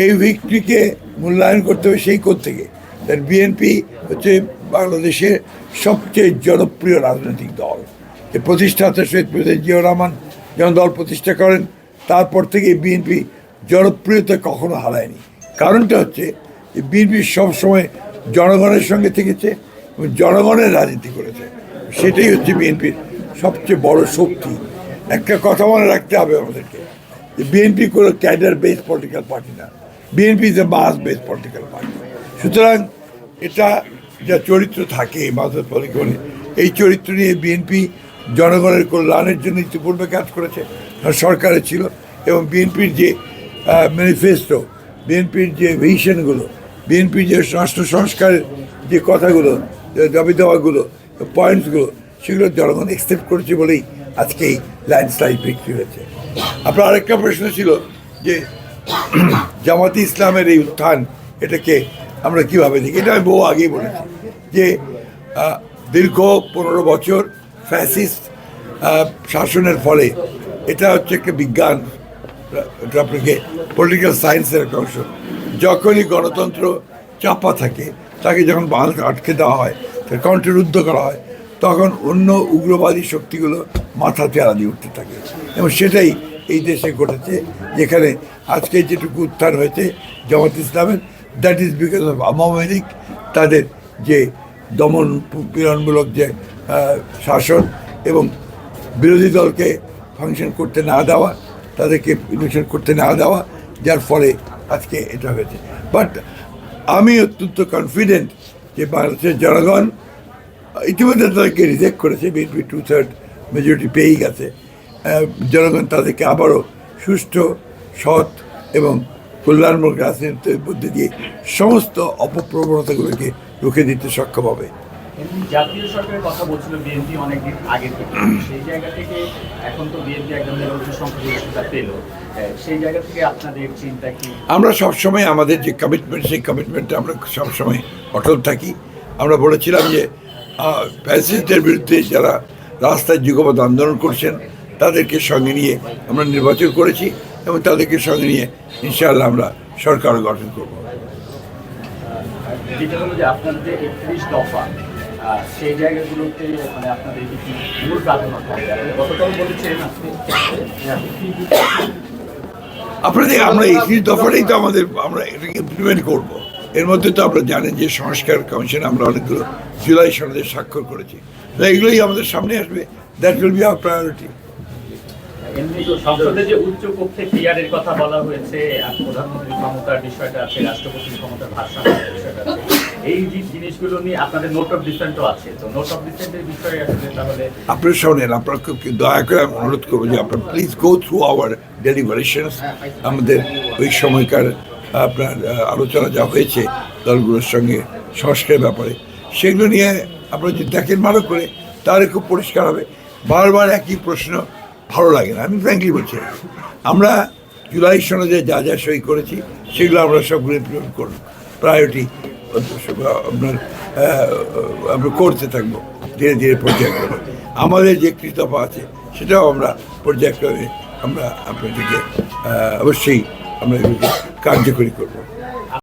এই ভিক্টরিকে মূল্যায়ন করতে হবে সেই থেকে বিএনপি হচ্ছে বাংলাদেশের সবচেয়ে জনপ্রিয় রাজনৈতিক দল। এই প্রতিষ্ঠাতা শহীদ প্রেসিডেন্ট জিয়াউর রহমান যখন দল প্রতিষ্ঠা করেন তারপর থেকে বিএনপি জনপ্রিয়তা কখনো হারায়নি। কারণটা হচ্ছে বিএনপি সবসময় জনগণের সঙ্গে থেকেছে এবং জনগণের রাজনীতি করেছে। সেটাই হচ্ছে বিএনপির সবচেয়ে বড় শক্তি। একটা কথা মনে রাখতে হবে আমাদেরকে, বিএনপি কোনো ক্যাডার বেস পলিটিক্যাল পার্টি না, BNP is a mass base political party. সুতরাং এটা যা চরিত্র থাকে মাসের পলিটিক্যাল, এই চরিত্র নিয়ে বিএনপি জনগণের কল্যাণের জন্য ইতিপূর্বে কাজ করেছে, সরকারে ছিল। এবং বিএনপির যে ম্যানিফেস্টো, বিএনপির যে ভিশনগুলো, বিএনপির যে রাষ্ট্র সংস্কারের যে কথাগুলো, দাবি দেওয়াগুলো, পয়েন্টসগুলো, সেগুলো জনগণ অ্যাকসেপ্ট করেছে বলেই আজকে এই ল্যান্ডস্লাইড বিক্রি হয়েছে। আপনার আরেকটা প্রশ্ন ছিল যে জামাতে ইসলামের এই উত্থান, এটাকে আমরা কীভাবে দেখি। এটা আমি বহু আগেই বলেছি যে দীর্ঘ 15 বছর ফ্যাসিস্ট শাসনের ফলে এটা হচ্ছে একটা বিজ্ঞান, এটা আপনাকে পলিটিক্যাল সায়েন্সের একটা অংশ। যখনই গণতন্ত্র চাপা থাকে, তাকে যখন বাংলাদেশে আটকে দেওয়া হয়, তার কণ্ঠরুদ্ধ করা হয়, তখন অন্য উগ্রবাদী শক্তিগুলো মাথা তেরা দিয়ে উঠতে থাকে। এবং সেটাই এই দেশে ঘটেছে, যেখানে আজকে যেটুকু উত্থান হয়েছে জামাত ইসলামের, that is because of Awami League, তাদের যে দমন পীড়নমূলক যে শাসন এবং বিরোধী দলকে ফাংশন করতে না দেওয়া, তাদেরকে ইলেকশন করতে না দেওয়া, যার ফলে আজকে এটা হয়েছে। বাট আমি অত্যন্ত কনফিডেন্ট যে বাংলাদেশের জনগণ ইতিমধ্যে তাদেরকে রিজেক্ট করেছে, বিএনপি 2/3 মেজরিটি পেয়েই গেছে। জনগণ তাদেরকে আবারও সুষ্ঠু, সৎ এবং কল্যাণমূলক রাজনীতির মধ্যে দিয়ে সমস্ত অপপ্রবণতাগুলোকে রুখে দিতে সক্ষম হবে। জাতীয় সরকারের কথা বলছিল বিএনপি অনেকদিন আগে থেকে, সেই জায়গা থেকে এখন তো বিএনপি একদম সংখ্যাগরিষ্ঠতা পেল, সেই জায়গা থেকে আপনাদের চিন্তা কি? আমরা সবসময় আমাদের যে কমিটমেন্ট, সেই কমিটমেন্টে আমরা সবসময় অটল থাকি। আমরা বলেছিলাম যে ফ্যাসিস্টদের বিরুদ্ধে যারা রাস্তায় যুগপৎ আন্দোলন করছেন তাদেরকে সঙ্গে নিয়ে আমরা নির্বাচন করেছি এবং তাদেরকে সঙ্গে নিয়ে ইনশাআল্লাহ আমরা সরকার গঠন করব। যেটা হলো যে আপনাদের যে 31 দফা, সেই জায়গাগুলোতে মানে আপনাদের কি মূল প্রাধান্য থাকবে? গতকাল বলেছেন আপনাদের আমরা 31 দফাটাই তো আমরা এটাকে ইমপ্লিমেন্ট করব। এর মধ্যে তো আপনারা জানেন যে সংস্কার কমিশন আমরা অনেকগুলো জুলাই সনদে স্বাক্ষর করেছি, এগুলোই আমাদের সামনে আসবে। That will be hour priority. এমনি তো সংসদে যে উচ্চ কক্ষে পিয়ারের কথা বলা হয়েছে, প্রধানমন্ত্রীর ক্ষমতার বিষয়টা আছে, রাষ্ট্রপতির ক্ষমতার ভারসাম্যের বিষয়টা আছে, এই যে জিনিসগুলো নিয়ে আপনাদের নোট অফ ডিসেন্টও আছে। তো নোট অফ ডিসেন্টের বিষয়ে আসলে তাহলে আপনার শোনেন, আপনার খুব দয়া করে আমি অনুরোধ করবো যে আপনার প্লিজ গো থ্রু আওয়ার ডেলিভারেশনস। আমাদের ওই সময়কার আপনার আলোচনা যা হয়েছে দলগুলোর সঙ্গে সংস্কারের ব্যাপারে, সেগুলো নিয়ে আপনারা যদি দেখেন ভালো করে, তাহলে খুব পরিষ্কার হবে। বারবার একই প্রশ্ন ভালো লাগে না। আমি ফ্র্যাঙ্কলি বলছি, আমরা জুলাই সনদে যা যা সই করেছি সেগুলো আমরা সবগুলো ইমপ্লিমেন্ট করব, প্রায়োরিটি আপনার আমরা করতে থাকবো ধীরে ধীরে পর্যায়ক্রমে। আমাদের যে কৃতজ্ঞতা আছে সেটাও আমরা পর্যায়ক্রমে আমরা আপনাদেরকে অবশ্যই আমরা এগুলোকে কার্যকরী করবো।